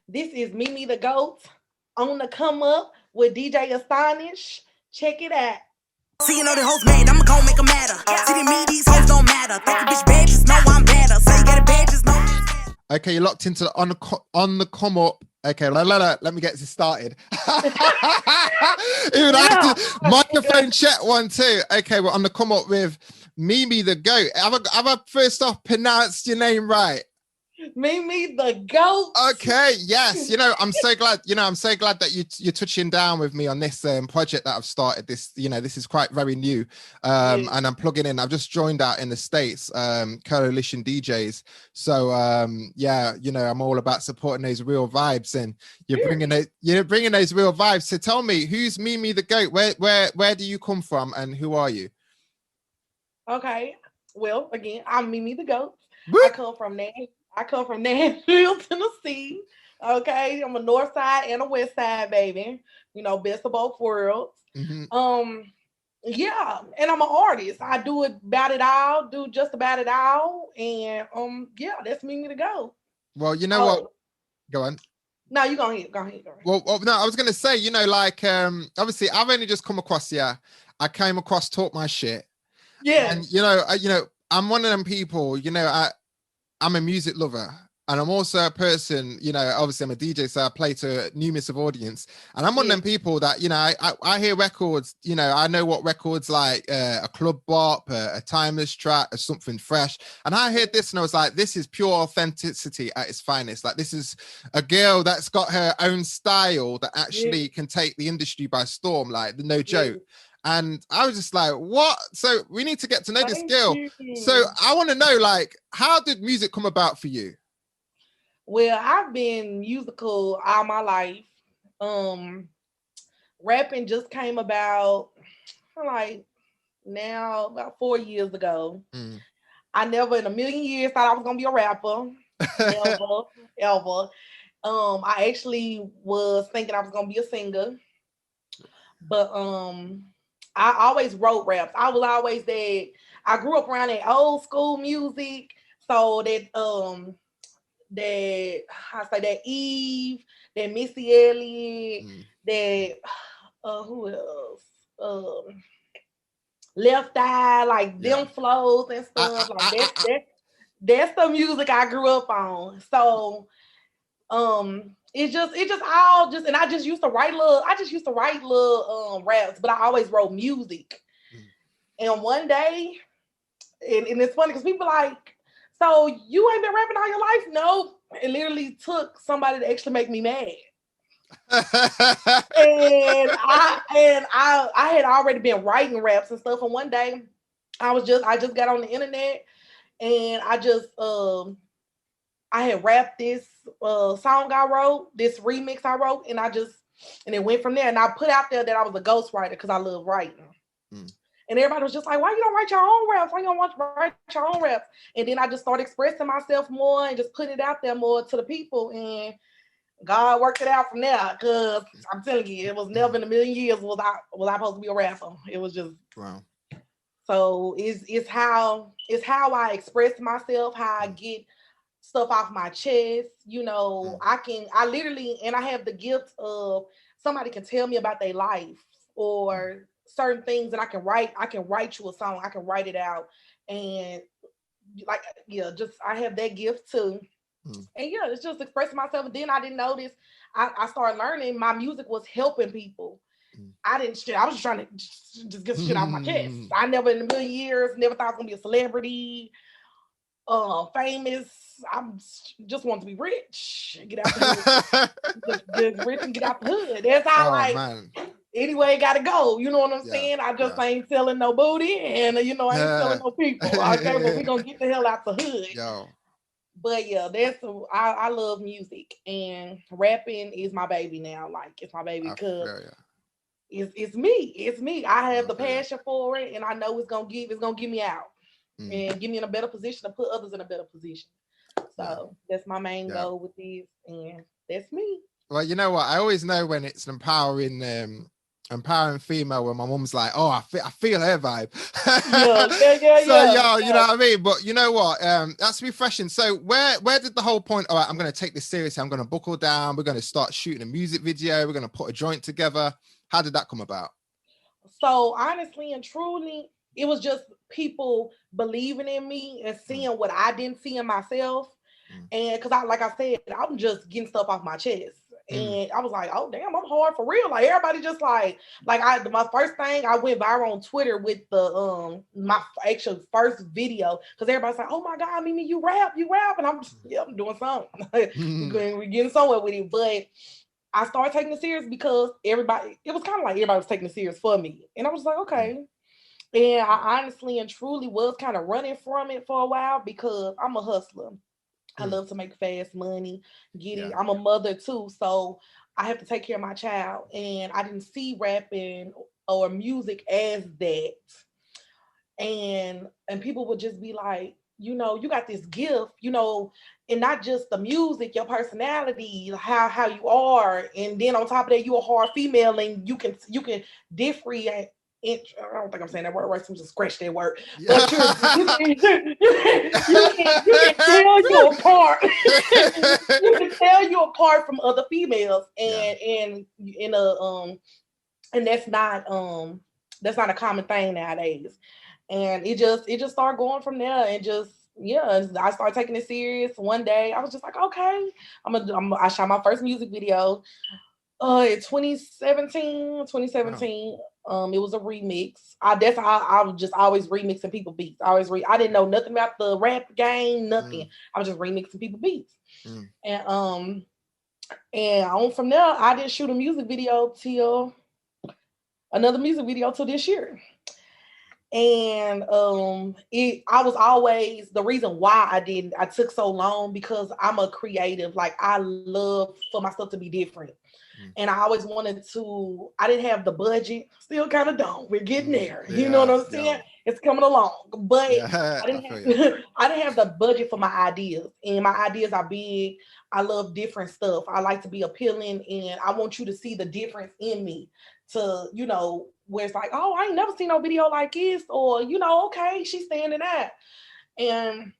This is Mimi the Goat on the come up with DJ Astonish. Check it out. See, you know the hoes made, I'ma gon' make them matter. See, to me, these hoes don't matter. Think the bitch bad, just know I'm better. Say you get a bad, just know. Okay, you're locked into on the come up. Okay, let me get this started. Even I have to microphone check 1 2. Okay, we're on the come up with Mimi the Goat. Have I first off pronounced your name right? Mimi the Goat. Okay, yes. I'm so glad. I'm so glad that you're touching down with me on this project that I've started. This is quite very new, and I'm plugging in. I've just joined out in the States, Coalition DJs. So I'm all about supporting those real vibes, and you're bringing those real vibes. So tell me, who's Mimi the Goat? Where do you come from, and who are you? Okay, well, again, I'm Mimi the Goat. Woo! I come from Nashville, Tennessee. Okay, I'm a north side and a west side baby. Best of both worlds. Mm-hmm. Yeah, and I'm an artist. I do just about it all, and that's Mimi to go. Well, you know what? Go on. No, you go ahead. Well, no, I was gonna say, obviously, I've only just come across. Yeah, I came across Talk My Shit. Yeah, and I'm one of them people. I'm a music lover, and I'm also a person, obviously I'm a DJ, so I play to a numerous of audience, and I'm one of them people that, I hear records, I know what records like a club bop, a timeless track, or something fresh, and I heard this and I was like, this is pure authenticity at its finest. Like, this is a girl that's got her own style that actually can take the industry by storm, like, no joke. And I was just like, what? So we need to get to know this girl. So I want to know, like, how did music come about for you? Well, I've been musical all my life. Rapping just came about about 4 years ago. I never in a million years thought I was gonna be a rapper. Never, ever. I actually was thinking I was gonna be a singer. But I always wrote raps. I was always that. I grew up around that old school music, so that Eve, that Missy Elliott, that who else? Left Eye, like them flows and stuff. That's the music I grew up on. So it just all just, and I just used to write little raps, but I always wrote music. And one day, and it's funny because people like, so you ain't been rapping all your life? No, it literally took somebody to actually make me mad. and I had already been writing raps and stuff. And one day I just got on the internet and I had rapped this song I wrote, this remix I wrote, and it went from there. And I put out there that I was a ghostwriter because I love writing. And everybody was just like, why you don't write your own raps? Why you don't want to write your own raps? And then I just started expressing myself more and just putting it out there more to the people. And God worked it out from there, because I'm telling you, it was never in a million years was I supposed to be a rapper. It was just wow. So it's how I express myself, how I get stuff off my chest. I literally, and I have the gift of somebody can tell me about their life or certain things, and I can write you a song. I can write it out, and I have that gift too. And it's just expressing myself. And then I didn't notice. I started learning my music was helping people. I was just trying to just get shit off my chest. I never in a million years never thought I was gonna be a celebrity, famous. I just want to be rich. Get out the hood. just rich and get out the hood. That's how anyway, gotta go. You know what I'm saying? I just ain't selling no booty, and I ain't selling no people. Okay, but we gonna get the hell out the hood. Yo. But I love music, and rapping is my baby now. Like, it's my baby because it's me. I have the passion for it, and I know it's gonna give me out and get me in a better position to put others in a better position. So that's my main goal with this, and that's me. Well, you know what? I always know when it's an empowering empowering female when my mom's like, oh, I feel her vibe. So you know what I mean? But you know what? That's refreshing. So where did the whole point, all right, I'm going to take this seriously, I'm going to buckle down, we're going to start shooting a music video, we're going to put a joint together. How did that come about? So honestly and truly, it was just people believing in me and seeing what I didn't see in myself. And because like I said, I'm just getting stuff off my chest. And I was like, oh damn, I'm hard for real. Like everybody just like my first thing, I went viral on Twitter with the my actual first video because everybody's like, oh my God, Mimi, you rap, and I'm just, I'm doing something. We're getting somewhere with it. But I started taking it serious because it was kind of like everybody was taking it serious for me. And I was like, okay. And I honestly and truly was kind of running from it for a while because I'm a hustler. I love to make fast money, I'm a mother too. So I have to take care of my child. And I didn't see rapping or music as that. And people would just be like, you got this gift, and not just the music, your personality, how you are. And then on top of that, you're a hard female and you can differentiate. I don't think I'm saying that word right, so I'm just scratch that word. But you can tell you apart. You can tell you apart from other females, and that's not a common thing nowadays. And it just started going from there, and just I started taking it serious. One day, I was just like, okay, I shot my first music video in 2017. Wow. It was a remix. I was just always remixing people beats. I didn't know nothing about the rap game, nothing. I was just remixing people beats. And on from there, I didn't shoot a music video till this year. And I was always the reason why I took so long, because I'm a creative. Like I love for my stuff to be different. And I always wanted to, I didn't have the budget, still kind of don't. We're getting there. You know what I'm saying? Yeah. It's coming along. But I didn't have the budget for my ideas. And my ideas are big. I love different stuff. I like to be appealing, and I want you to see the difference in me, to, where it's like, oh, I ain't never seen no video like this, or, okay, she's standing out. And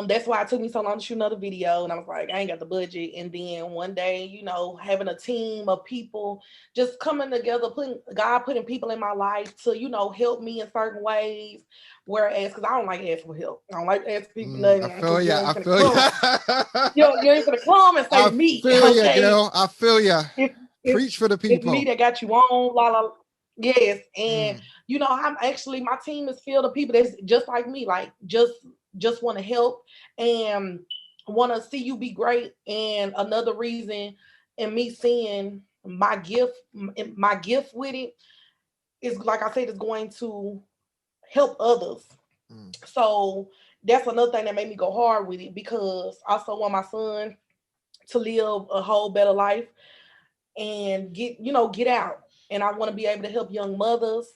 that's why it took me so long to shoot another video. And I was like, I ain't got the budget. And then one day, having a team of people just coming together, putting people in my life to, help me in certain ways. Whereas, because I don't like asking for help. I don't like asking people nothing. I feel you. You ain't gonna come and say me. I feel you, girl. I feel you. Preach for the people. It's me that got you on, la la. Yes. And I'm actually, my team is filled of people that's just like me, like just want to help and want to see you be great. And another reason, and me seeing my gift with it is, like I said, is going to help others. So that's another thing that made me go hard with it, because I also want my son to live a whole better life and get out. And I want to be able to help young mothers,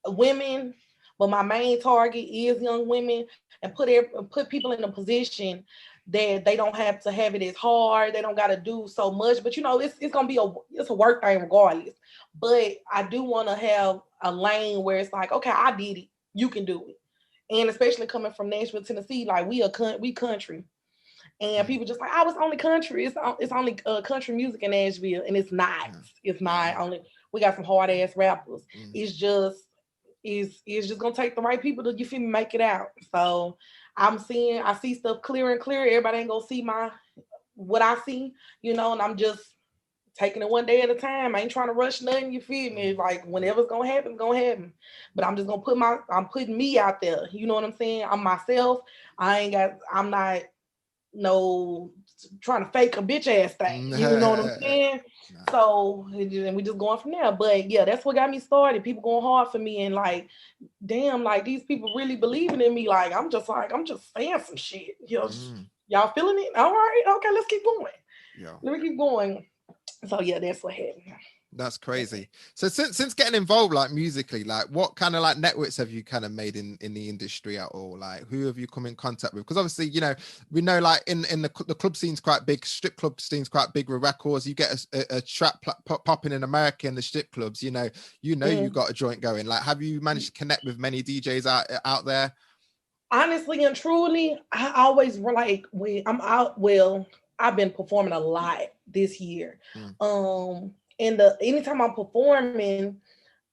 women, but my main target is young women, and put people in a position that they don't have to have it as hard. They don't got to do so much, but it's gonna be a work thing regardless. But I do want to have a lane where it's like, okay, I did it, you can do it. And especially coming from Nashville, Tennessee, like we country. And people just like, I was only country. It's only country music in Nashville, and it's not. It's not only. We got some hard ass rappers. It's just gonna take the right people to, you feel me, make it out. So I see stuff clearer and clearer. Everybody ain't gonna see what I see, and I'm just taking it one day at a time. I ain't trying to rush nothing, you feel me? Like whenever's gonna happen, it's gonna happen. But I'm just gonna I'm putting me out there. You know what I'm saying? I'm myself. I'm not trying to fake a bitch ass thing. You know what I'm saying? So, and we just going from there. But yeah, that's what got me started. People going hard for me, and like, damn, like these people really believing in me. Like I'm just saying some shit. Y'all feeling it? All right, okay, let's keep going. Let me keep going. So yeah, that's what happened. That's crazy. So since getting involved like musically, like what kind of like networks have you kind of made in the industry at all? Like who have you come in contact with? Because obviously, you know, we know like in the club scene's quite big, strip club scene's quite big with records. You get a trap popping in America in the strip clubs, you know, you got a joint going. Like have you managed to connect with many DJs out there? Honestly and truly, I always like when I'm out. Well, I've been performing a lot this year. And anytime I'm performing,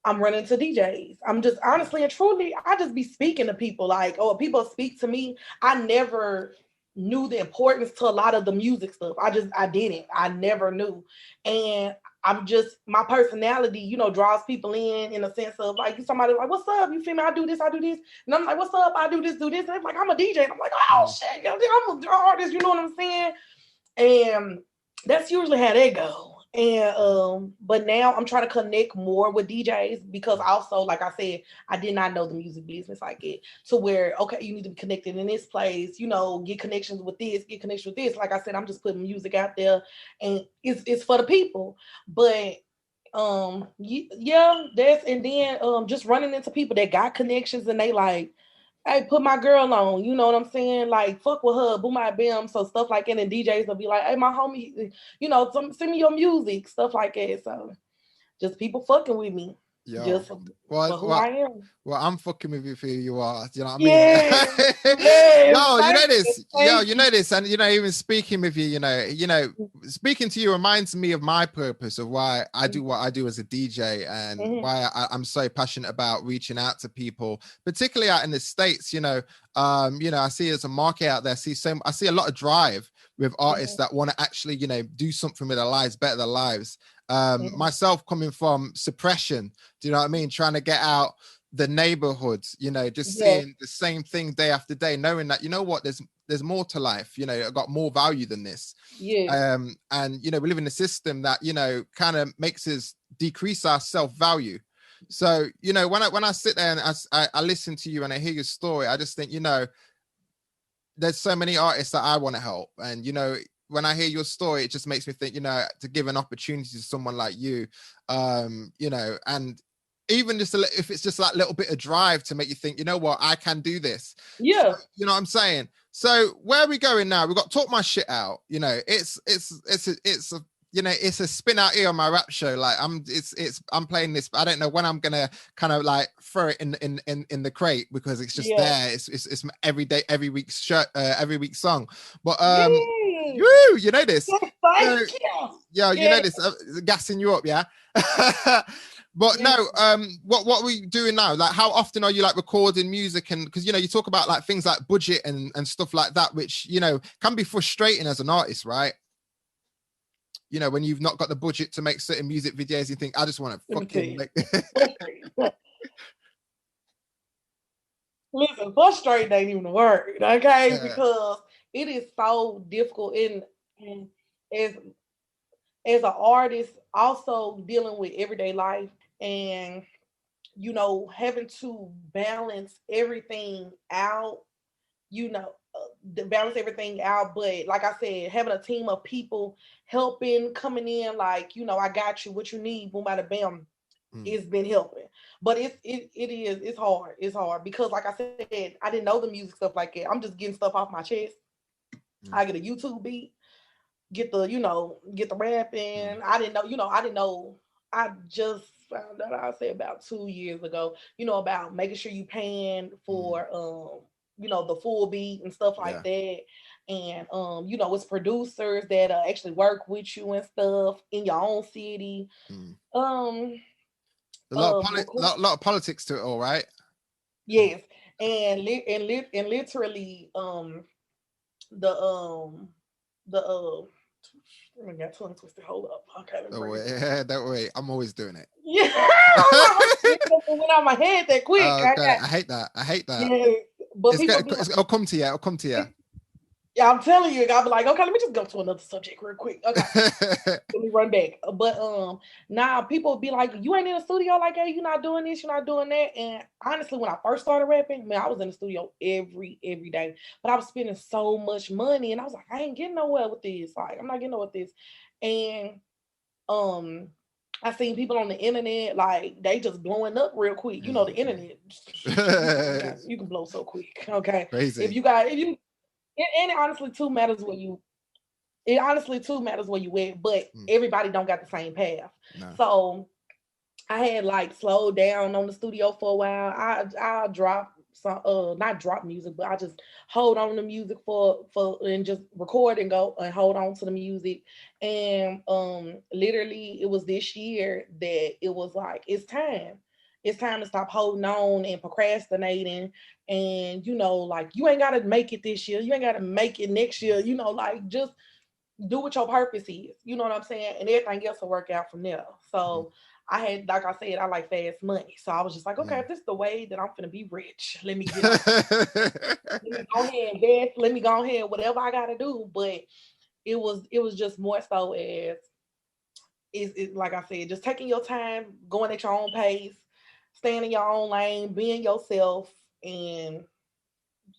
I'm running to DJs. I'm just honestly and truly, I just be speaking to people like, or people speak to me. I never knew the importance to a lot of the music stuff. I didn't. I never knew. And I'm just, my personality, you know, draws people in a sense of like, somebody like, what's up? You feel me? I do this. And I'm like, what's up? I do this. And they're like, I'm a DJ. And I'm like, oh shit, I'm an artist. You know what I'm saying? And that's usually how they go. And but now I'm trying to connect more with DJs because also, like I said, I did not know the music business like it to where, okay, you need to be connected in this place, you know, get connections with this, get connections with this. Like I said, I'm just putting music out there and it's for the people. But yeah, that's, and then just running into people that got connections and they like, hey, put my girl on, you know what I'm saying? Like, fuck with her, boom, my bam. So stuff like that. And DJs will be like, hey, my homie, you know, send me your music, stuff like that. So just people fucking with me. Yeah. Just for who I am. Well, I'm fucking with you for who you are. You know what I mean? Yeah. Yo, you know this. Yo, you know this. And you know, even speaking with you, you know, speaking to you reminds me of my purpose of why I do what I do as a DJ and why I'm so passionate about reaching out to people, particularly out in the States. You know, I see there's a market out there. I see a lot of drive with artists that want to actually, you know, do something with their lives, better their lives. Myself coming from suppression, do you know what I mean? Trying to get out the neighborhoods, you know, just seeing the same thing day after day, knowing that, you know what, there's more to life, you know, it got more value than this. And, you know, we live in a system that, you know, kind of makes us decrease our self-value. So, you know, when I sit there and I listen to you and I hear your story, I just think, you know, there's so many artists that I want to help. And, you know, when I hear your story, it just makes me think, you know, to give an opportunity to someone like you, you know, and even just if it's just that little bit of drive to make you think, you know what, I can do this. So, you know what I'm saying? So where are we going now? We've got Talk My Shit Out. You know, it's a you know, it's a spin out here on my rap show. Like I'm playing this, but I don't know when I'm gonna kind of like throw it in the crate because it's just there. It's every day, every week's shirt, every week's song. But you know this. You know this. Gassing you up, yeah. But no, what are we doing now? Like, how often are you like recording music? And because you know, you talk about like things like budget and stuff like that, which you know can be frustrating as an artist, right? You know, when you've not got the budget to make certain music videos, you think, I just want to fucking make. Listen, frustrated ain't even a word, okay? Because it is so difficult and as an artist, also dealing with everyday life and you know having to balance everything out, you know, balance everything out. But like I said, having a team of people helping, coming in, like, you know, I got you, what you need, boom, bada bam, it's been helping. But it's hard. It's hard because like I said, I didn't know the music stuff like that. I'm just getting stuff off my chest. I get a YouTube beat, get the rapping. I didn't know. I just found out, I say about 2 years ago, you know, about making sure you paying for you know, the full beat and stuff like that. And you know, it's producers that actually work with you and stuff in your own city. A lot of politics to it all, right? Yes. And literally the I got tongue twisted. Hold up. Okay. Don't worry. I'm always doing it. Yeah. It went out my head that quick. I hate that. Yeah. But it'll come to you. Yeah, I'm telling you, I'll be like, okay, let me just go to another subject real quick. Okay. Let me run back. But now people will be like, you ain't in the studio like that, you're not doing this, you're not doing that. And honestly, when I first started rapping, man, I was in the studio every day. But I was spending so much money and I was like, I ain't getting nowhere with this. Like, I'm not getting nowhere with this. And I seen people on the internet, like, they just blowing up real quick. You know, the internet, you can blow so quick. Okay. Crazy. If you, and it honestly too matters where you, at, but everybody don't got the same path. No. So I had like slowed down on the studio for a while. I'll drop some, not drop music, but I just hold on to music for and just record and go and hold on to the music. And literally it was this year that it was like, it's time. It's time to stop holding on and procrastinating. And like, you ain't gotta make it this year. You ain't gotta make it next year. Like, just do what your purpose is. You know what I'm saying? And everything else will work out from there. So I had, like I said, I like fast money. So I was just like, okay, if this is the way that I'm gonna be rich, let me get let me go ahead and invest. Let me go ahead, whatever I gotta do. But it was just more so as is like I said, just taking your time, going at your own pace, staying in your own lane, being yourself, and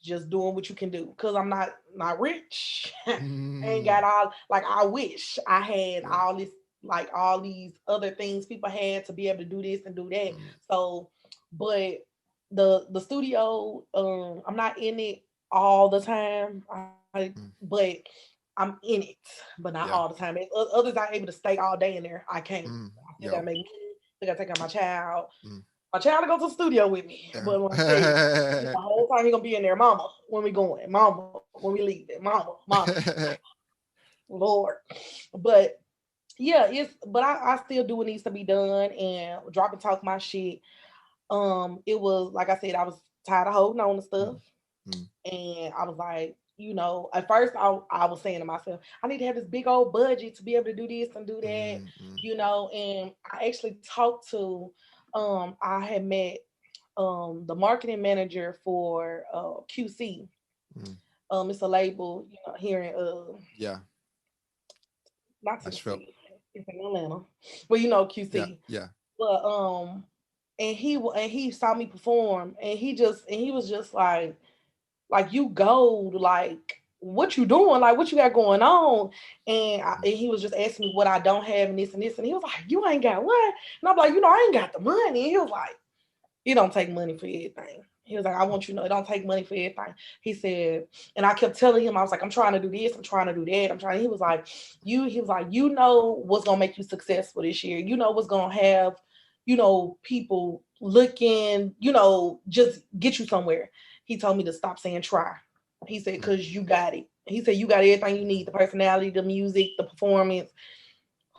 just doing what you can do. Cause I'm not rich. I ain't got all, like, I wish I had all this, like all these other things people had to be able to do this and do that. So, but the studio, I'm not in it all the time. But I'm in it, but not all the time. Others are able to stay all day in there. I can't. I still gotta make money. I gotta take out my child. My child to go to the studio with me. But when I say, the whole time he gonna be in there, mama, when we going, mama, when we leaving, mama. Lord. But yeah, but I still do what needs to be done and drop and talk my shit. It was, like I said, I was tired of holding on to stuff. And I was like, at first I was saying to myself, I need to have this big old budget to be able to do this and do that, and I actually talked to, I had met the marketing manager for QC. It's a label, here in not Tennessee, it's in Atlanta. Well, QC. Yeah. But and he saw me perform, and he was just like you gold, like, what you doing, like, what you got going on? And he was just asking me what I don't have and this and this, and he was like, you ain't got what? And I'm like, I ain't got the money. And he was like, it don't take money for everything. He was like, I want you to know, it don't take money for everything. He said, and I kept telling him, I was like, I'm trying to do this, I'm trying to do that, He was like, you know what's gonna make you successful this year. You know what's gonna have, people looking, just get you somewhere. He told me to stop saying try. He said, because you got it. He said, you got everything you need, the personality, the music, the performance,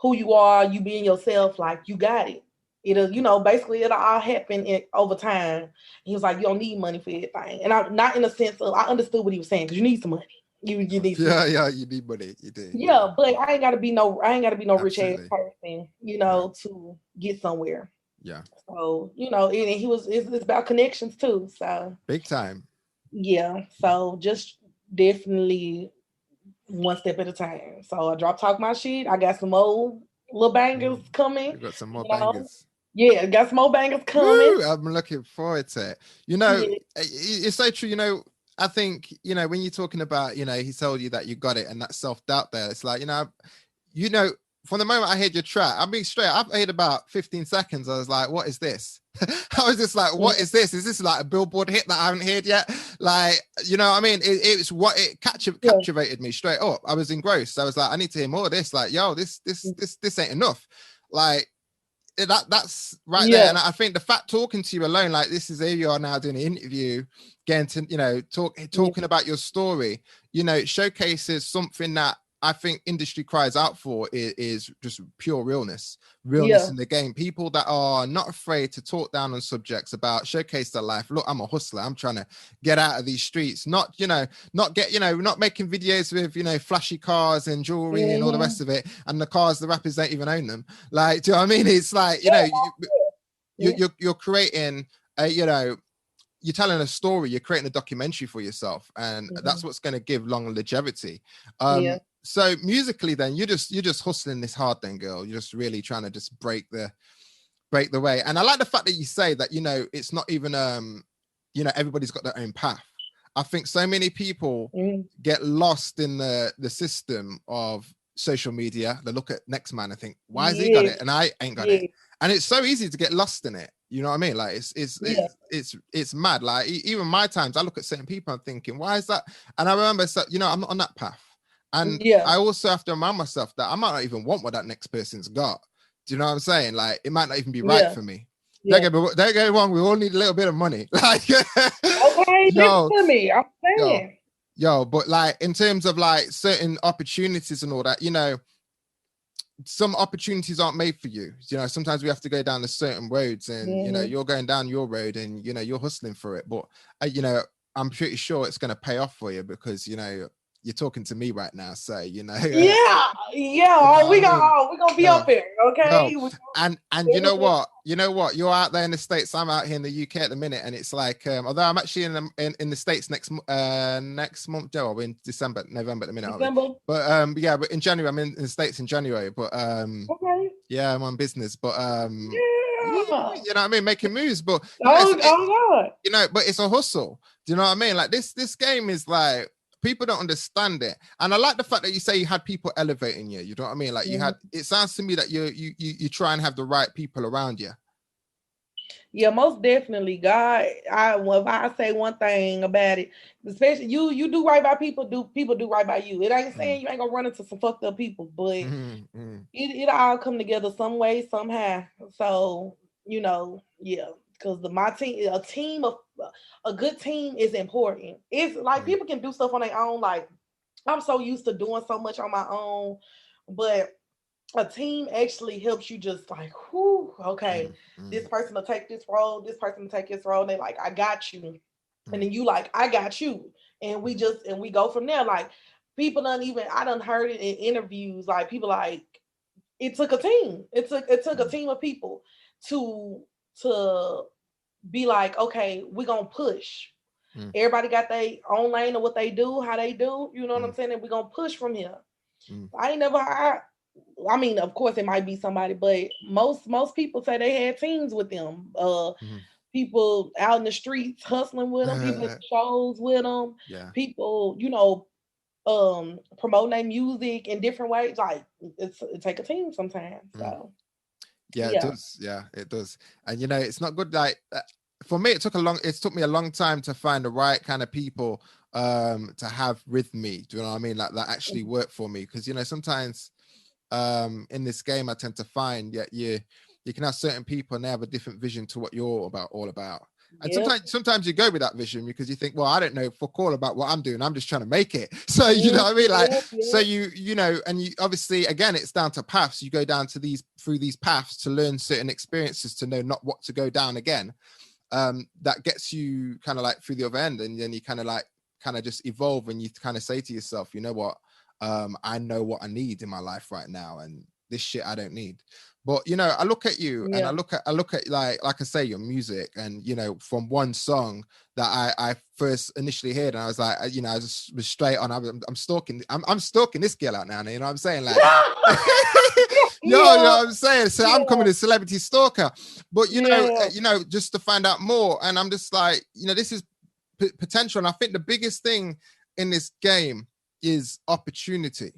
who you are, you being yourself, like, you got it. It'll, basically it'll all happen over time. He was like, you don't need money for everything. And I, not in a sense of, I understood what he was saying, because you need some money. You need some money. Yeah, you need money. You do. Yeah, but I ain't gotta be no rich ass person, to get somewhere. Yeah. So, and it's about connections too. So big time. Yeah. So just definitely one step at a time. So I talk my shit. I got some old little bangers coming. You got some more bangers. Yeah, got some more bangers coming. Woo, I'm looking forward to it. It's so true. I think, when you're talking about, he told you that you got it and that self-doubt there, it's like, from the moment I heard your track, I'm being straight, I've heard about 15 seconds. I was like, what is this? I was just like, what is this? Is this like a Billboard hit that I haven't heard yet? Like, what I mean? It's what it captivated me straight up. I was engrossed. I was like, I need to hear more of this. Like, yo, this ain't enough. Like, that's right there. And I think the fact talking to you alone, like, this is here you are now doing an interview, getting to, talking about your story, it showcases something that I think industry cries out for is just pure realness in the game. People that are not afraid to talk down on subjects about, showcase their life. Look, I'm a hustler. I'm trying to get out of these streets. Not making videos with, flashy cars and jewelry and all the rest of it. And the cars, the rappers don't even own them. Like, do you know what I mean? It's like, you're creating you're telling a story, you're creating a documentary for yourself. And that's what's going to give long longevity. So musically, then you're just hustling this hard, then, girl. You're just really trying to just break the way. And I like the fact that you say that it's not even everybody's got their own path. I think so many people get lost in the system of social media, they look at next man and think, why has he got Yeah, it and I ain't got yeah, it? And it's so easy to get lost in it. You know what I mean? Like yeah, it's mad. Like even my times, I look at certain people and thinking, why is that? And I remember, so you know, I'm not on that path. And yeah, I also have to remind myself that I might not even want what that next person's got. Do you know what I'm saying? Like it might not even be right yeah, for me. yeah. Don't get me wrong. We all need a little bit of money. Like, Okay, listen yo, to me. I'm yo, saying. but like in terms of like certain opportunities and all that, you know, some opportunities aren't made for you. You know, sometimes we have to go down the certain roads, and you know, Mm-hmm. you're going down your road, and you know, you're hustling for it. But you know, I'm pretty sure it's going to pay off for you because you know you're talking to me right now. So you know, Yeah, yeah. you know Oh, what I mean? we gonna be Yo, up there, yo, okay? and you know what, you're out there in the States, I'm out here in the UK at the minute, and it's like although I'm actually in the States next month, Joe, in November at the minute, aren't we? December. But yeah, but in January, I'm in the States in January, but Okay. yeah, I'm on business, but yeah, Yeah. you know what I mean, making moves, but you know, Oh God. you know, but it's a hustle. Do you know what I mean? Like this game is like people don't understand it, and I like the fact that you say you had people elevating you. You know what I mean? Like you Mhm. had. It sounds to me that you try and have the right people around you. Yeah, most definitely. God, if I say one thing about it, especially you do right by people, do people do right by you. It ain't Mm, saying you ain't gonna run into some fucked up people, but mm, mm, it all come together some way, somehow. So, yeah. Because my team, a good team is important. It's like mm, people can do stuff on their own. Like I'm so used to doing so much on my own, but a team actually helps you just like, whoo, okay, mm, mm, this person will take this role, this person will take this role, and they like, I got you. And mm, then you like, I got you. And mm, we go from there. Like people I done heard it in interviews, like people like it took a team. It took a mm, team of people to to be like, okay, we're gonna push. mm, Everybody got their own lane of what they do, how they do, you know what I'm mm, saying? And we're gonna push from here. mm, I ain't never I mean, of course it might be somebody, but most people say they had teams with them. mm. People out in the streets hustling with them, people at shows with them, Yeah. people, promoting their music in different ways. Like it take a team sometimes. Mm. So Yeah, it yeah. does. Yeah, it does. And you know, it's not good. Like for me, it took me a long time to find the right kind of people to have with me. Do you know what I mean? Like that actually work for me. Because you know, sometimes in this game I tend to find that you can have certain people and they have a different vision to what you're all about. And Yep. sometimes you go with that vision because you think, well, I don't know fuck all about what I'm doing. I'm just trying to make it. So you know Mm, what I mean? Like, yep, so yep. you know, and you obviously again it's down to paths. You go down to through these paths to learn certain experiences to know not what to go down again. That gets you kind of like through the other end, and then you kind of just evolve, and you kind of say to yourself, you know what? I know what I need in my life right now, and this shit I don't need. But you know, I look at you and Yeah. I look at like I say, your music, and you know, from one song that I first initially heard, and I was like, you know, I just was straight on. I'm stalking. I'm stalking this girl out now. You know what I'm saying? Like, yo, you know Yeah. what I'm saying? So I'm Yeah. coming a celebrity stalker. But Yeah. you know, just to find out more, and I'm just like, you know, this is potential, and I think the biggest thing in this game is opportunity.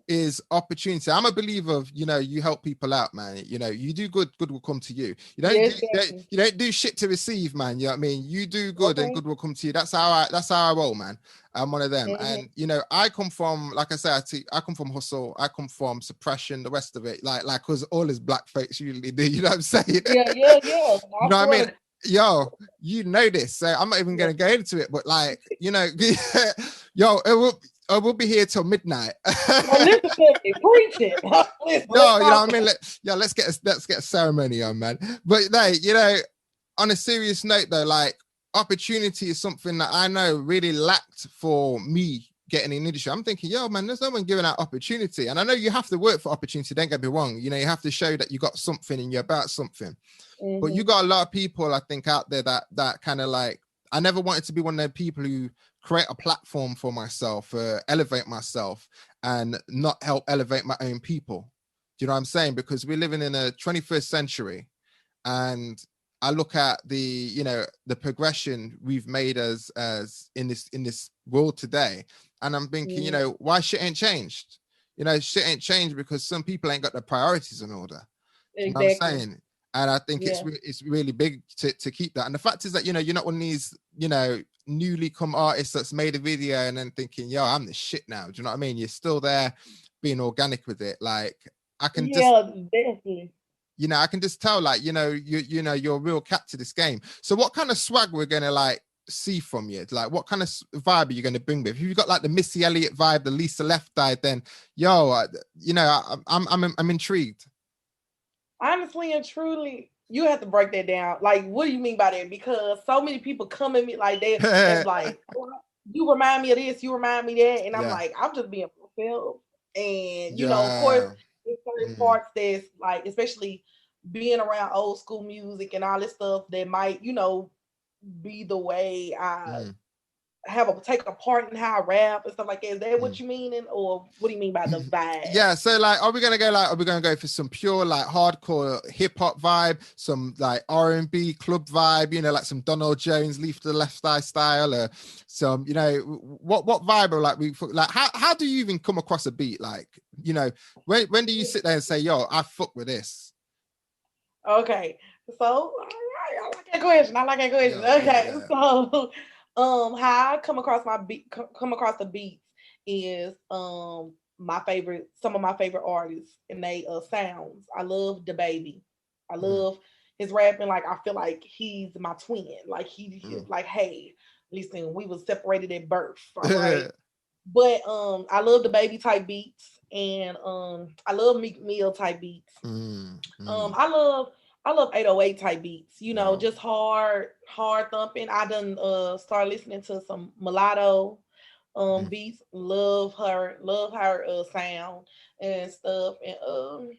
I'm a believer of, you know, you help people out, man. You know, you do good, good will come to you. Yes, definitely. You don't do shit to receive, man. You know what I mean? You do good and Okay. good will come to you. That's how I roll, man. I'm one of them. Hmm. And you know, I come from, like I said, I come from hustle, I come from suppression, the rest of it, like because all his black folks usually do, you know what I'm saying? Yeah, yeah, yeah. You I know what I swear mean? to Yo, you know this, so I'm not even God. gonna go into it, but like, you know, yo, I will be here till midnight. Now listen to me, preach it. Listen, let's Yo, you know talk what I mean? about Let's get a ceremony on, man. But like, you know, on a serious note though, like opportunity is something that I know really lacked for me getting in the industry. I'm thinking, yo, man, there's no one giving out opportunity. And I know you have to work for opportunity, don't get me wrong. You know, you have to show that you got something and you're about something. it. But you got a lot of people, I think, out there that kind of like, I never wanted to be one of the people who create a platform for myself, elevate myself, and not help elevate my own people. Do you know what I'm saying? Because we're living in a 21st century, and I look at you know, the progression we've made as in this world today, and I'm thinking, you Mhm. know, why shit ain't changed? you know, shit ain't changed because some people ain't got their priorities in order. You know what I'm Exactly. saying? And I think Yeah. it's really big to keep that. And the fact is that, you know, you're not one of these, you know, newly come artists that's made a video and then thinking, yo, I'm the shit now. Do you know what I mean? You're still there being organic with it. Like I can just, definitely. you know, I can just tell, like, you know, you know, you're a real cat to this game. So what kind of swag we're gonna like see from you? Like what kind of vibe are you going to bring with? If you've got like the Missy Elliott vibe, the Lisa Left Eye, then yo, you know, I'm intrigued. Honestly and truly, you have to break that down. Like, what do you mean by that? Because so many people come at me like that. That's like, oh, you remind me of this, you remind me that, and I'm Yeah. like, I'm just being myself. And you know, of course, Yeah. there's certain parts that's like, especially being around old school music and all this stuff that might, you know, be the way I take a part in how I rap and stuff like that. Is that what you mean? Or what do you mean by the vibe? Yeah, so like are we gonna go for some pure like hardcore hip-hop vibe, some like R&B club vibe, you know, like some Donald Jones Leaf to the Left Eye style, or some, you know, what vibe, or like how do you even come across a beat? Like, you know, when do you sit there and say, yo, I fuck with this? Okay, so I like that question. Okay, Yeah. so how I come across come across the beats is some of my favorite artists and they sounds. I love the baby. I love his rapping. Like I feel like he's my twin. Like he like, hey, listen, we was separated at birth. All right. But I love the baby type beats and I love Meek Mill type beats. I love 808 type beats, you know, just hard thumping. I done start listening to some mulatto beats. Love her sound and stuff. And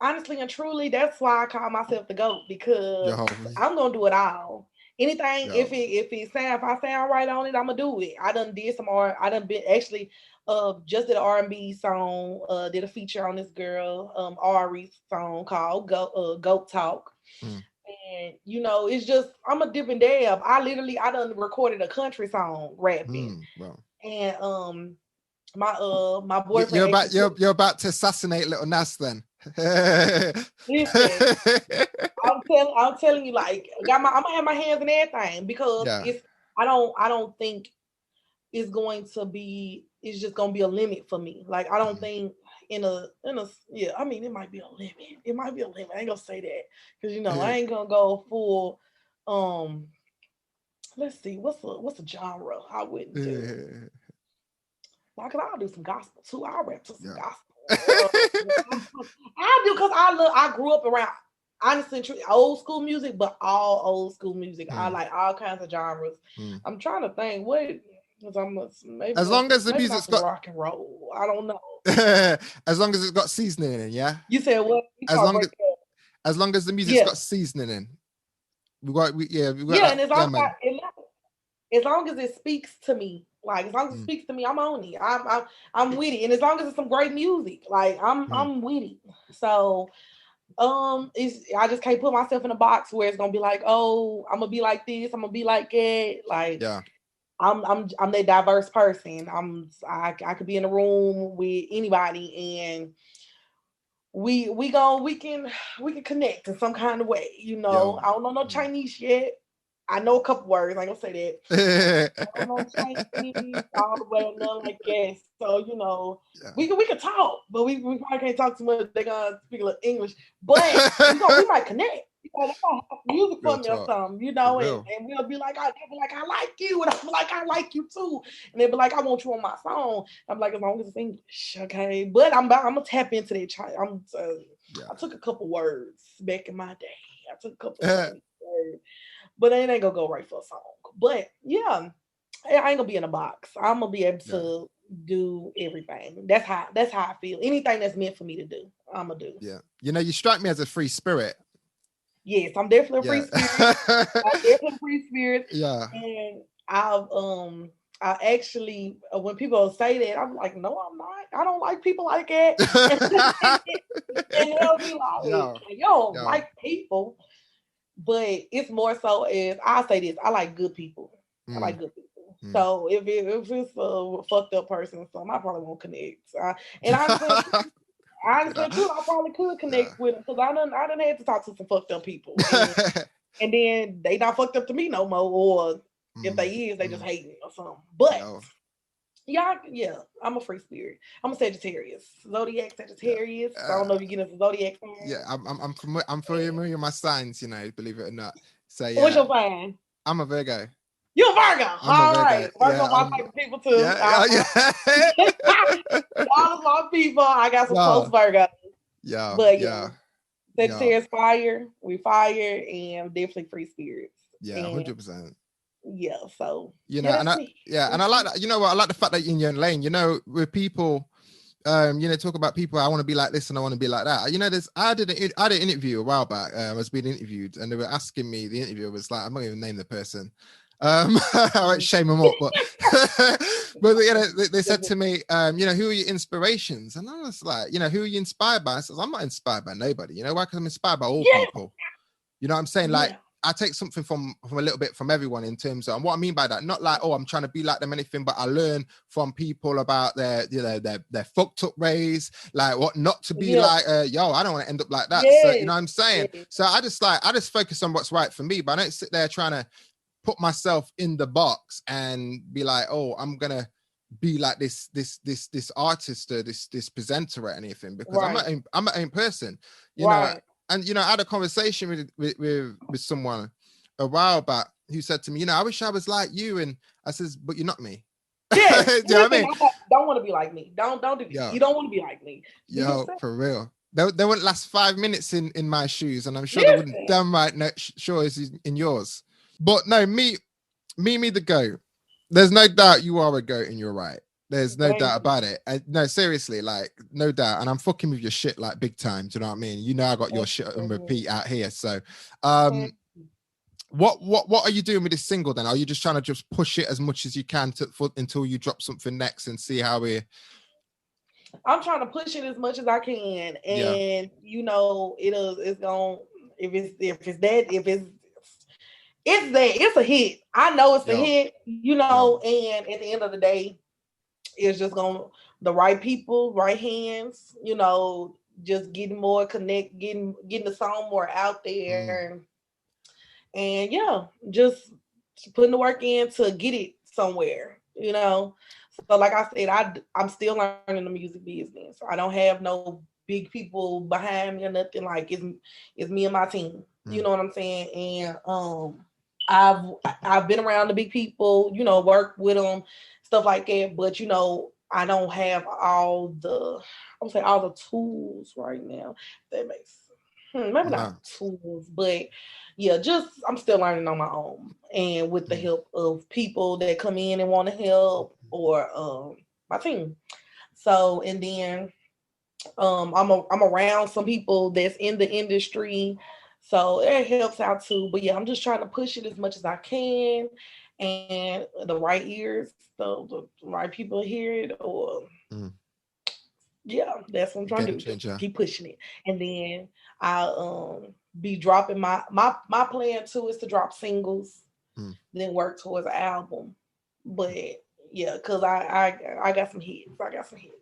honestly and truly, that's why I call myself the GOAT, because I'm gonna do it all. Anything, if I sound right on it, I'm gonna do it. I done did some art. I done been actually just did an R&B song, did a feature on this girl, Ari's song called Goat Talk. And you know, it's just I'm a different dab. I done recorded a country song rapping. And my boyfriend You're about to assassinate little Nas then. listen, I'm telling you, like, I'm gonna have my hands in everything, because I don't think it's just gonna be a limit for me. Like I don't think in a I mean, it might be a limit. It might be a limit. I ain't gonna say that, because you know I ain't gonna go full let's see, what's a genre I wouldn't do. Like, I'll do some gospel too. I'll rap to some gospel. I do, because I grew up around, honestly, old school music, but all old school music. I like all kinds of genres. I'm trying to think as long as the maybe music's not got rock and roll. I don't know. as long as it's got seasoning in, yeah. You said what? As long as the music's got seasoning in. And as long as it speaks to me, like as long as it speaks to me, I'm on it. I'm with it, and as long as it's some great music, like I'm with it. So I just can't put myself in a box where it's gonna be like, oh, I'm gonna be like this, I'm gonna be like that. Like I'm that diverse person. I could be in a room with anybody, and we can connect in some kind of way. You know, I don't know no Chinese yet. I know a couple words. I ain't gonna say that. I don't know Chinese all the way, nothing like that. So you know, we can talk, but we probably can't talk too much. They gonna speak a little English, but we might connect. You know, they gonna have music for me or something. You know, and we'll be like, they'll be like, I like you, and I'm like, I like you too, and they'll be like, I want you on my song. I'm like, as long as it's English, okay. But I'm gonna tap into that. I took a couple words back in my day. I took a couple words. But it ain't gonna go right for a song. But yeah, I ain't gonna be in a box. I'm gonna be able to do everything. That's how I feel. Anything that's meant for me to do, I'm gonna do. Yeah, you know, you strike me as a free spirit. Yes, I'm definitely a free spirit. I'm definitely a free spirit. Yeah, and I actually, when people say that, I'm like, no, I'm not. I don't like people like that. And they'll be like, yo, like people. But it's more so as I say this, I like good people. I like good people. So if it's a fucked up person or something, I probably won't connect. And I understand. I understand too. I probably could Yeah. connect with them because I done had to talk to some fucked up people, and then they not fucked up to me no more. Or if they is, they just hate me or something. But Yo. yeah, I'm a free spirit. I'm a Sagittarius, zodiac Sagittarius. I don't know if you get into zodiac signs. Yeah, I'm familiar with my signs, you know, believe it or not. So What's yeah, your sign? I'm a Virgo. You a Virgo. I'm a All Virgo. right. Virgo Yeah, my favorite people too. yeah, yeah. Y'all is my people. I got some close Yeah, Virgos. yeah, But yeah, yeah, yeah, Sagittarius fire. We fire and definitely free spirits. yeah, And 100%. yeah, so You know, yeah, and that's I me. yeah, and I like that. You know what? I like the fact that you're in your own lane. You know, with people, you know, talk about people. I want to be like this and I want to be like that. You know, I did an interview a while back. I was being interviewed, and they were asking me. The interviewer was like, I'm not even name the person. I won't shame them up, but but you know, they said to me, you know, who are your inspirations? And I was like, you know, who are you inspired by? I said, I'm not inspired by nobody. You know why? Because I'm inspired by all people. You know what I'm saying? Like, I take something from a little bit from everyone in terms of, and what I mean by that, not like, oh, I'm trying to be like them, anything, but I learn from people about their, you know, their fucked up ways, like what not to be like, yo, I don't want to end up like that. So, you know what I'm saying? So I just focus on what's right for me, but I don't sit there trying to put myself in the box and be like, oh, I'm going to be like this artist or this presenter or anything, because I'm my own person, you know. And you know, I had a conversation with someone a while back who said to me, you know, I wish I was like you. And I says, but you're not me. Yeah, do you know what I mean? Don't want to be like me. Don't do this. You don't want to be like me. Yo, for real. They wouldn't last 5 minutes in my shoes, and I'm sure they wouldn't damn right sure is in yours. But no, me the goat. There's no doubt you are a goat and you're right. There's no doubt about it. No, seriously, like no doubt. And I'm fucking with your shit like big time. Do you know what I mean? You know, I got your shit on repeat out here. So, what are you doing with this single then? Are you just trying to just push it as much as you can until you drop something next and see how I'm trying to push it as much as I can, and you know, it's gonna it's there. It's a hit. I know it's a hit. You know, and at the end of the day, it's just gonna the right people, right hands. You know, just getting more getting the song more out there, and yeah, just putting the work in to get it somewhere. You know, so like I said, I'm still learning the music business. I don't have no big people behind me or nothing. Like it's me and my team. You know what I'm saying? And I've been around the big people, you know, work with them, stuff like that. But you know, I don't have all the tools right now. That makes maybe not tools, but yeah, just I'm still learning on my own and with the help of people that come in and want to help or my team. So and then I'm around some people that's in the industry. So it helps out too. But yeah, I'm just trying to push it as much as I can. And the right ears, the right people hear it, or yeah, that's what I'm trying to do. Keep pushing it. And then I'll be dropping my plan too is to drop singles, then work towards an album. But yeah, because I got some hits. I got some hits.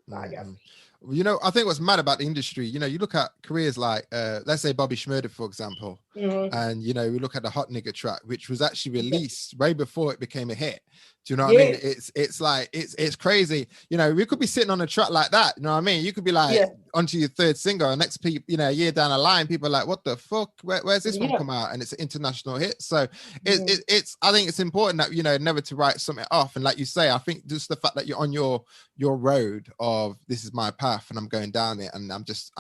You know, I think what's mad about the industry, you know, you look at careers like, let's say Bobby Shmurda, for example, and, you know, we look at the Hot Nigga track, which was actually released way before it became a hit. Do you know what I mean? It's like, it's crazy. You know, we could be sitting on a track like that. You know what I mean? You could be like onto your third single, and next people, you know, a year down the line, people are like, what the fuck? Where's this one come out? And it's an international hit. So it's, I think it's important that, you know, never to write something off. And like you say, I think just the fact that you're on your road of this is my path and I'm going down it, and I'm just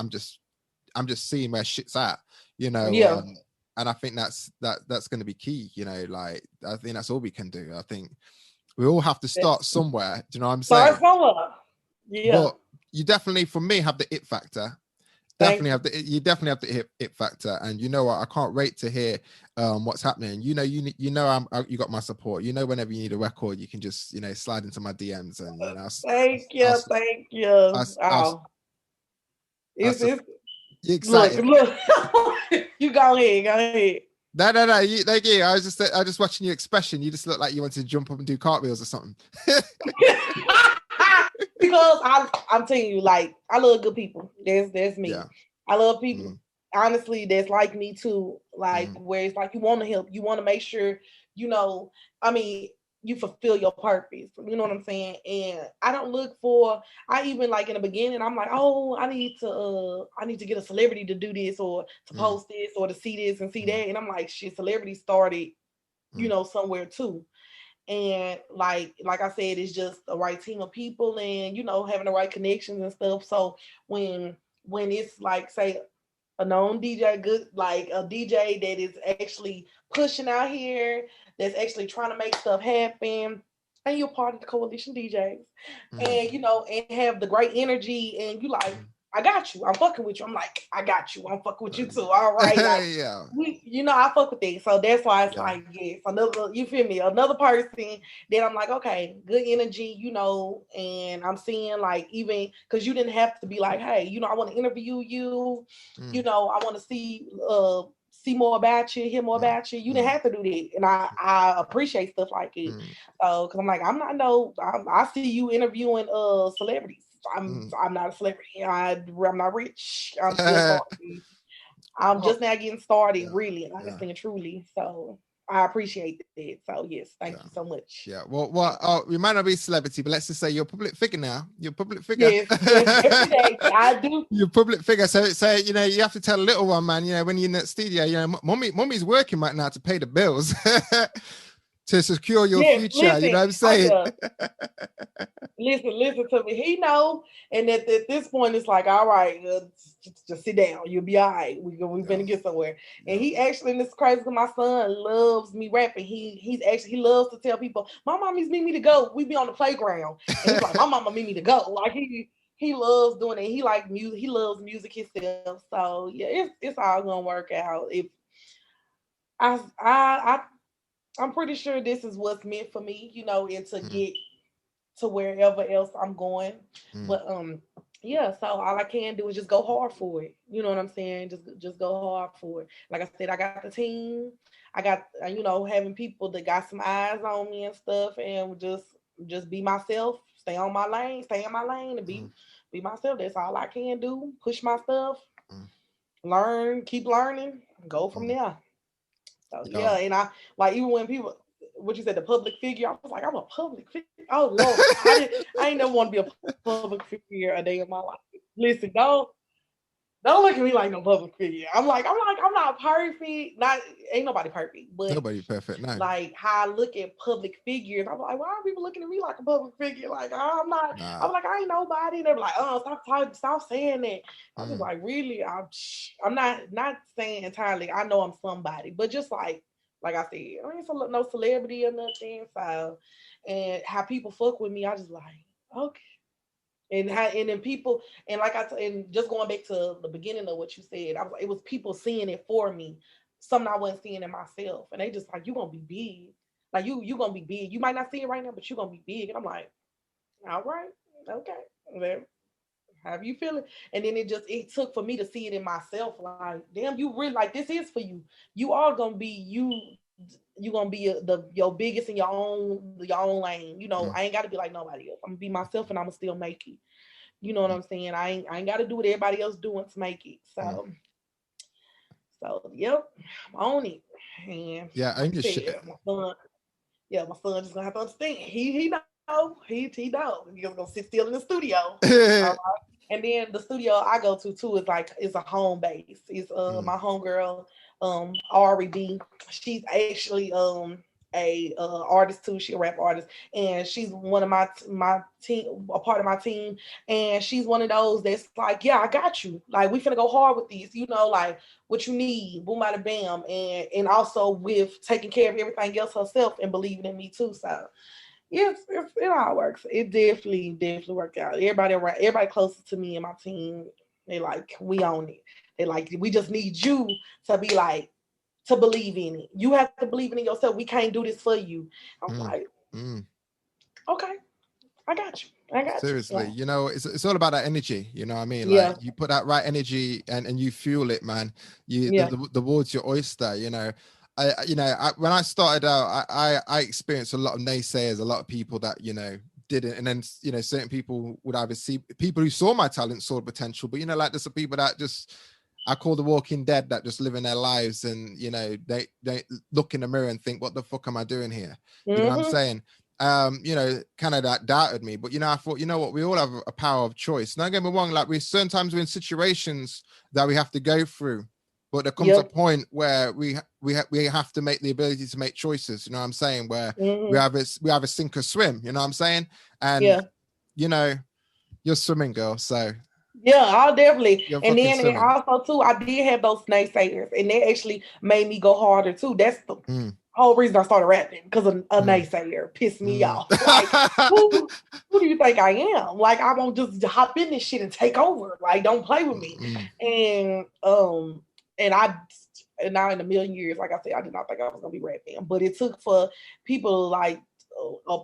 seeing where shit's at, you know. And I think that's going to be key, you know. Like I think that's all we can do. I think we all have to start somewhere. Do you know what I'm saying? Start somewhere. Yeah. But you definitely, for me, have the it factor. You definitely have the it factor, and you know what? I can't wait to hear what's happening. You know, you you got my support. You know, whenever you need a record, you can just, you know, slide into my DMs and, you know. Thank you. It's you excited? Look. You go ahead. No. Thank you. I was just watching your expression. You just look like you wanted to jump up and do cartwheels or something. Because I'm telling you, like, I love good people. There's me. Yeah. I love people. Honestly, that's like me too. Like, where it's like you want to help, you want to make sure, you know, I mean, you fulfill your purpose. You know what I'm saying? And I don't look for. I even like in the beginning, I'm like, oh, I need to get a celebrity to do this or to post this or to see this and see that. And I'm like, shit, celebrity started, somewhere too. And like I said, it's just the right team of people and having the right connections and stuff. So when it's like, say, a known DJ, good, like a DJ that is actually pushing out here, that's actually trying to make stuff happen, and you're part of the coalition DJs, and and have the great energy, and you like, I got you, I'm fucking with you. I'm like, I got you, I'm fucking with you too. All right, like, Yeah. I fuck with it. So that's why it's like, yes, another, you feel me, another person. Then I'm like, okay, good energy, and I'm seeing, like, even because you didn't have to be like, hey, I want to interview you, I want to see more about you, hear more about you. You didn't have to do that, and I appreciate stuff like it. So, because I'm like, I'm not I see you interviewing celebrities. I'm not a celebrity. I'm not rich. I'm still starting. I'm just now getting started, really, honestly and truly. So I appreciate that. So yes, thank you so much. Yeah. Well, we might not be a celebrity, but let's just say you're a public figure now. You're a public figure. Yes, every day I do. You're a public figure. So you have to tell a little one, man. When you're in that studio, mommy's working right now to pay the bills. To secure your future, listen, you know what I'm saying? Listen to me. He know, and at this point, it's like, all right, just sit down. You'll be all right. We're gonna get somewhere. And he actually, and it's crazy because my son loves me rapping. He loves to tell people, my mommy's need me to go. We be on the playground, and he's like, my mama need me to go. Like he loves doing it. He like music. He loves music himself. So yeah, it's all gonna work out. If I'm pretty sure this is what's meant for me, and to get to wherever else I'm going. But yeah, so all I can do is just go hard for it. You know what I'm saying? Just go hard for it. Like I said, I got the team. I got having people that got some eyes on me and stuff, and just be myself, stay in my lane, and be myself. That's all I can do. Push my stuff, learn, keep learning, go from there. So yeah, and I like, even when people, what you said, the public figure, I was like, I'm a public figure. Oh Lord, I ain't never want to be a public figure a day in my life. Listen, don't look at me like no public figure. I'm not perfect. Ain't nobody perfect, but nobody perfect. No. Like how I look at public figures, I'm like, why are people looking at me like a public figure? Like I'm not. Nah. I'm like, I ain't nobody. And they're like, oh, stop saying that. I'm just like, really? I'm not saying entirely. I know I'm somebody, but just like I said, I ain't no celebrity or nothing. So, and how people fuck with me, I just like, okay. And then people, and like and just going back to the beginning of what you said, it was people seeing it for me, something I wasn't seeing in myself, and they just like, you gonna be big, like you gonna be big. You might not see it right now, but you gonna be big. And I'm like, all right, okay, then how you feeling? And then it took for me to see it in myself, like, damn, you really, like, this is for you. You are gonna be you. You gonna be your biggest in your own lane. I ain't gotta be like nobody else. I'm gonna be myself, and I'm gonna still make it. You know what I'm saying? I ain't gotta do what everybody else doing to make it. So yep, I'm on it. And yeah, I understand. My son just gonna have to understand. He know. He know. He's gonna sit still in the studio. And then the studio I go to too is a home base. It's my homegirl, Ari B. She's actually a artist too. She a rap artist, and she's one of my team, a part of my team. And she's one of those that's like, yeah, I got you. Like, we finna go hard with these. Like what you need, boom, bada bam, and also with taking care of everything else herself and believing in me too. So yes, it all works. It definitely worked out. Everybody closest to me and my team, they like, we own it. They like, we just need you to be like, to believe in it. You have to believe in it yourself. We can't do this for you. I'm like, okay, I got you. Seriously, it's all about that energy. You know what I mean? Yeah. Like, you put that right energy and you fuel it, man. The world's your oyster. when I started out, I experienced a lot of naysayers, a lot of people that, didn't. And then, certain people would either see people who saw my talent, saw the potential, but, like there's some people that just, I call the walking dead, that just living their lives and, they look in the mirror and think, what the fuck am I doing here? You know what I'm saying? Kind of that doubted me, but, I thought, what, we all have a power of choice. Don't get me wrong, like sometimes we're in situations that we have to go through, but there comes a point where we have to make the ability to make choices. You know what I'm saying? Where we have a sink or swim. You know what I'm saying? And you're swimming, girl. So yeah, I'll definitely. you're And fucking then and swimming. also too, I did have those naysayers, and they actually made me go harder too. That's the whole reason I started rapping, because a naysayer pissed me off. Like, who do you think I am? Like, I won't just hop in this shit and take over. Like, don't play with me. And now in a million years, like I said, I did not think I was gonna be rapping, but it took for people like a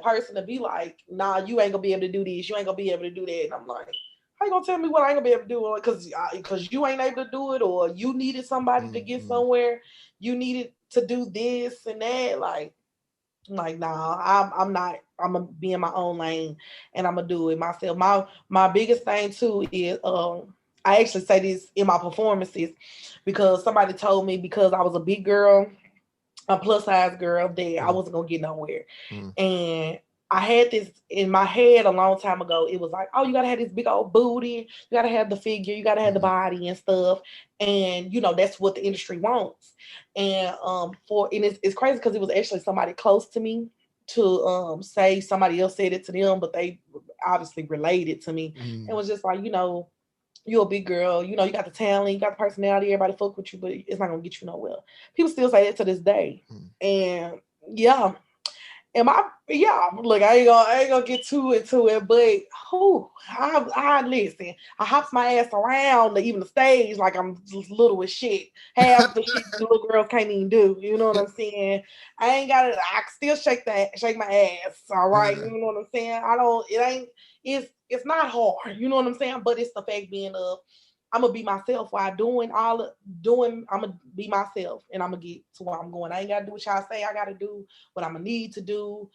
person to be like, nah, you ain't gonna be able to do this, you ain't gonna be able to do that. And I'm like, how you gonna tell me what I ain't gonna be able to do? Because you ain't able to do it, or you needed somebody to get somewhere, you needed to do this and that. Like nah, I'm not. I'm gonna be in my own lane, and I'm gonna do it myself. My biggest thing too is I actually say this in my performances, because somebody told me, because I was a big girl, a plus size girl, that I wasn't gonna get nowhere. And I had this in my head a long time ago. It was like, oh, you gotta have this big old booty, you gotta have the figure, you gotta have the body and stuff. And that's what the industry wants. And it's crazy, because it was actually somebody close to me to say, somebody else said it to them, but they obviously related to me. And was just like, you're a big girl, you got the talent, you got the personality, everybody fuck with you, but it's not gonna get you nowhere. People still say that to this day. And look, I ain't gonna get too into it, but I listen. I hops my ass around even the stage like I'm just little as shit. Half the shit the little girls can't even do. You know what I'm saying? I ain't got it. I can still shake my ass. All right, you know what I'm saying? It's not hard. You know what I'm saying? But it's the fact being I'm gonna be myself while I'm gonna be myself, and I'm gonna get to where I'm going. I ain't gotta do what y'all say I gotta do, what I'm gonna need to do.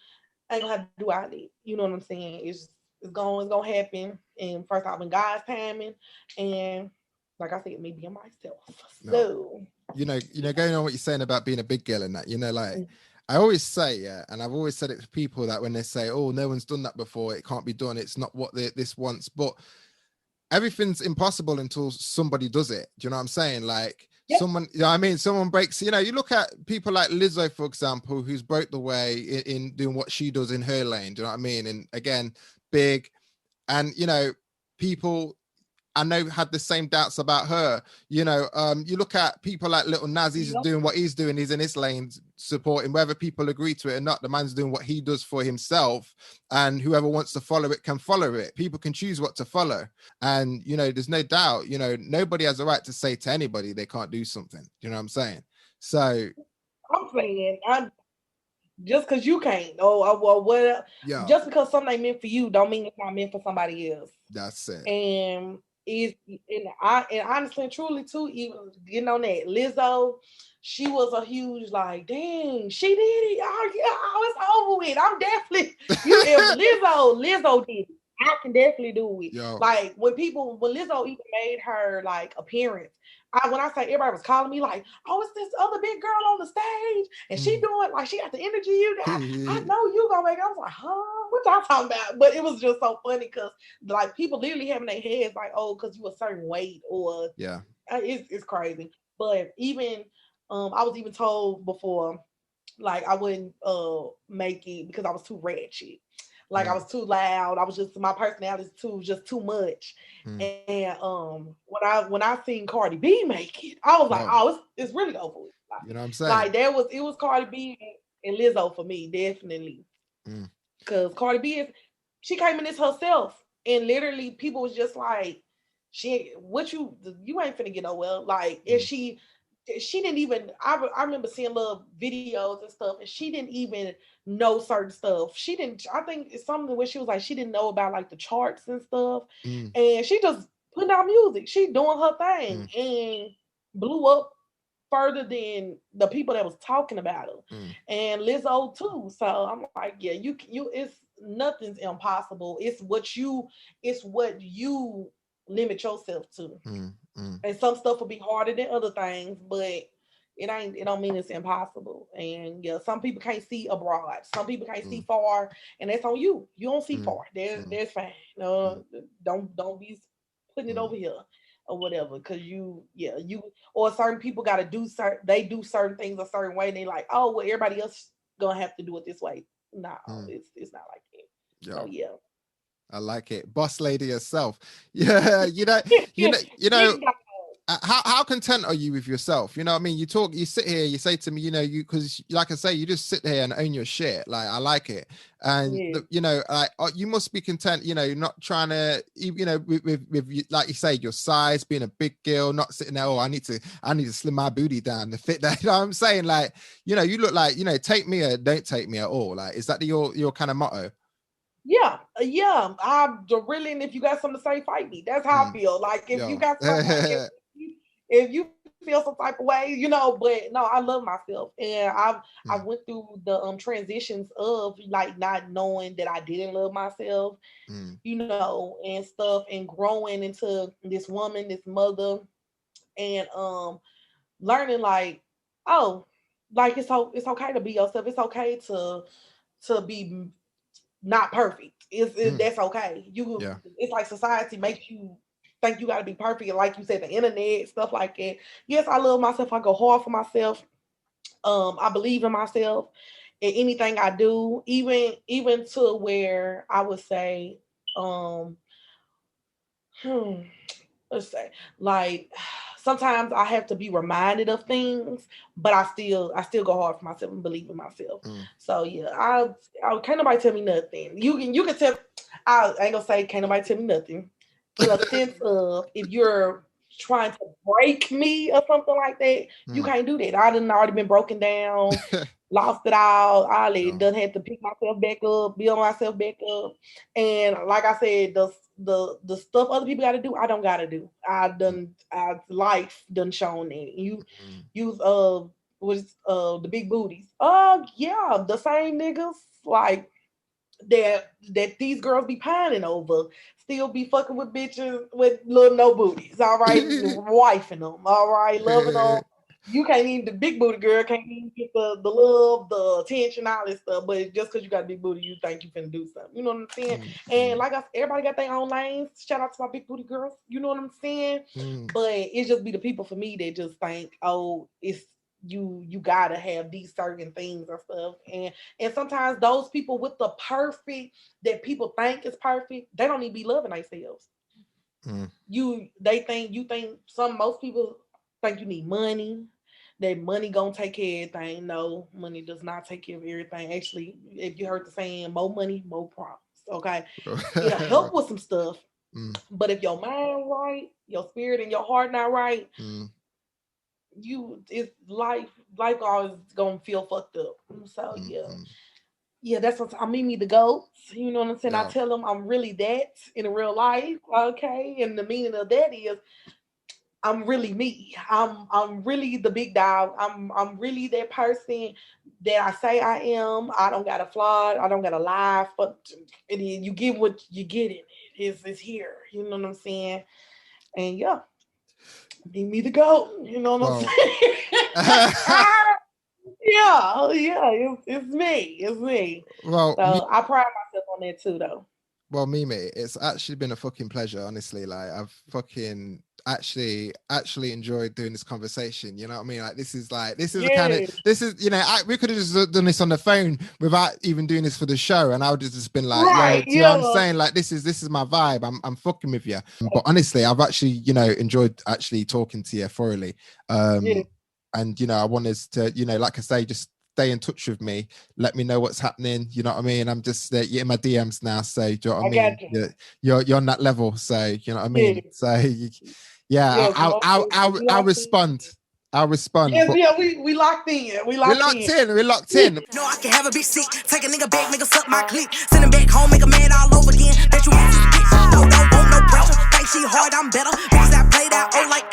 I ain't gonna have to do all that. You know what I'm saying? It's gonna happen. And first off, in God's timing, and like I said, me being myself. So going on what you're saying about being a big girl and that, like I always say, and I've always said it to people, that when they say, oh, no one's done that before, it can't be done, it's not what this wants, but everything's impossible until somebody does it. Do you know what I'm saying? Like someone, someone breaks, you look at people like Lizzo, for example, who's broke the way in doing what she does in her lane. Do you know what I mean? And again, big, and people I know had the same doubts about her. You look at people like Little Nas, he's doing what he's doing, he's in his lane supporting, whether people agree to it or not, the man's doing what he does for himself, and whoever wants to follow it can follow it. People can choose what to follow, and there's no doubt, nobody has a right to say to anybody they can't do something. You know what I'm saying? So I'm saying, just because you can't, just because something ain't meant for you don't mean it's not meant for somebody else. That's it. And honestly and truly too, even getting on that, Lizzo, she was a huge, like, dang, she did it. Oh, it's over with. I'm definitely if Lizzo did it, I can definitely do it. Like when Lizzo even made her like appearance, when I say everybody was calling me like, oh, it's this other big girl on the stage, and she doing like, she got the energy you got. I know you gonna make it. I was like, huh? What y'all talking about? But it was just so funny, because like people literally having their heads like, oh, because you a certain weight, or it's crazy. But even I was even told before, like I wouldn't make it because I was too ratchet. Like I was too loud. I was just, my personality is just too much. And when I seen Cardi B make it, I was like, oh, it's really over with. Like, you know what I'm saying? Like it was Cardi B and Lizzo for me, definitely. Because Cardi B she came in this herself, and literally people was just like, you ain't finna get nowhere. Like if she didn't even, I remember seeing little videos and stuff, and she didn't even know certain stuff. I think it's something where she was like, she didn't know about like the charts and stuff. And she just putting out music. She doing her thing and blew up further than the people that was talking about her, and Lizzo too. So I'm like, yeah, you it's nothing's impossible. It's what you limit yourself to, and some stuff will be harder than other things, but it don't mean it's impossible. And yeah, some people can't see abroad, some people can't see far, and that's on you. You don't see far. There's fine. Don't be putting it over here or whatever, because you or certain people got to do certain things a certain way, and they like, oh well, everybody else gonna have to do it this way. No, it's not like that. So yeah. I like it. Boss lady herself. Yeah, you know, how content are you with yourself? You know what I mean? You sit here, you say to me, because like I say, you just sit here and own your shit. Like, I like it. And, you must be content, you're not trying to, with like you say, your size, being a big girl, not sitting there, I need to slim my booty down to fit that. You know what I'm saying? Like, you look like, take me or don't take me at all. Like, is that your kind of motto? Yeah. I'm really, and if you got something to say, fight me. That's how I feel. Like, if you got something, if you feel some type of way, but no, I love myself. And I went through the transitions of like not knowing that I didn't love myself, and stuff, and growing into this woman, this mother, and learning like, oh, like it's okay to be yourself. It's okay to be not perfect. That's okay. It's like society makes you think you got to be perfect, like you said, the internet, stuff like that. Yes, I love myself. I go hard for myself. I believe in myself in anything I do, even to where I would say, let's say, like, sometimes I have to be reminded of things, but I still go hard for myself and believe in myself. So yeah, I can't nobody tell me nothing. You can tell. I ain't gonna say can't nobody tell me nothing. In a sense of, if you're trying to break me or something like that, you can't do that. I done already been broken down, lost it all. I done had to pick myself back up, build myself back up. And like I said, the stuff other people got to do, I don't got to do. Life done shown that. You use the big booties. Yeah, the same niggas like that these girls be pining over still be fucking with bitches with little no booties, all right? Wifing them, all right? Loving them. You can't even, the big booty girl can't even get the love, the attention, all this stuff, but just because you got a big booty, you think you finna do something. You know what I'm saying? And like I said, everybody got their own lanes. Shout out to my big booty girls. You know what I'm saying? But it just be the people for me that just think, oh, it's you gotta have these certain things or stuff, and sometimes those people with the perfect that people think is perfect, they don't even be loving themselves. Most people think you need money, that money gonna take care of everything. No, money does not take care of everything. Actually, if you heard the saying, more money, more problems. Okay, it'll help with some stuff, but if your mind right, your spirit and your heart not right, it's life always gonna feel fucked up. So yeah, that's what I mean. Me the goats, you know what I'm saying? I tell them I'm really that in real life, okay? And the meaning of that is I'm really me. I'm really the big dog. I'm really that person that I say I am. I don't got a flaw. I don't got a lie. But you get what you get in it. It's here. You know what I'm saying? And yeah. Need me to go, you know what I'm saying? yeah, it's me. Well, so I pride myself on that too, though. Well, Mimi, it's actually been a fucking pleasure, honestly. Like, I've fucking actually enjoyed doing this conversation. You know what I mean? Like, this is the kind of, we could have just done this on the phone without even doing this for the show, and I would have just been like, you know what I'm saying? Like, this is my vibe. I'm fucking with you. But honestly, I've actually, enjoyed actually talking to you thoroughly. And I want us to, like I say, just stay in touch with me, let me know what's happening, you know what I mean? I'm just you're in my DMs now, so do you know what I mean? You're on that level, so you know what I mean? So I'll respond. Yeah, we locked in. We locked in. No, I can have a bitch sick. Take a nigga back, make her suck my clip. Send him back home, make a man all over again. Bet you want this bitch. No, don't want no pressure. Think she hard, I'm better. Because I play that old like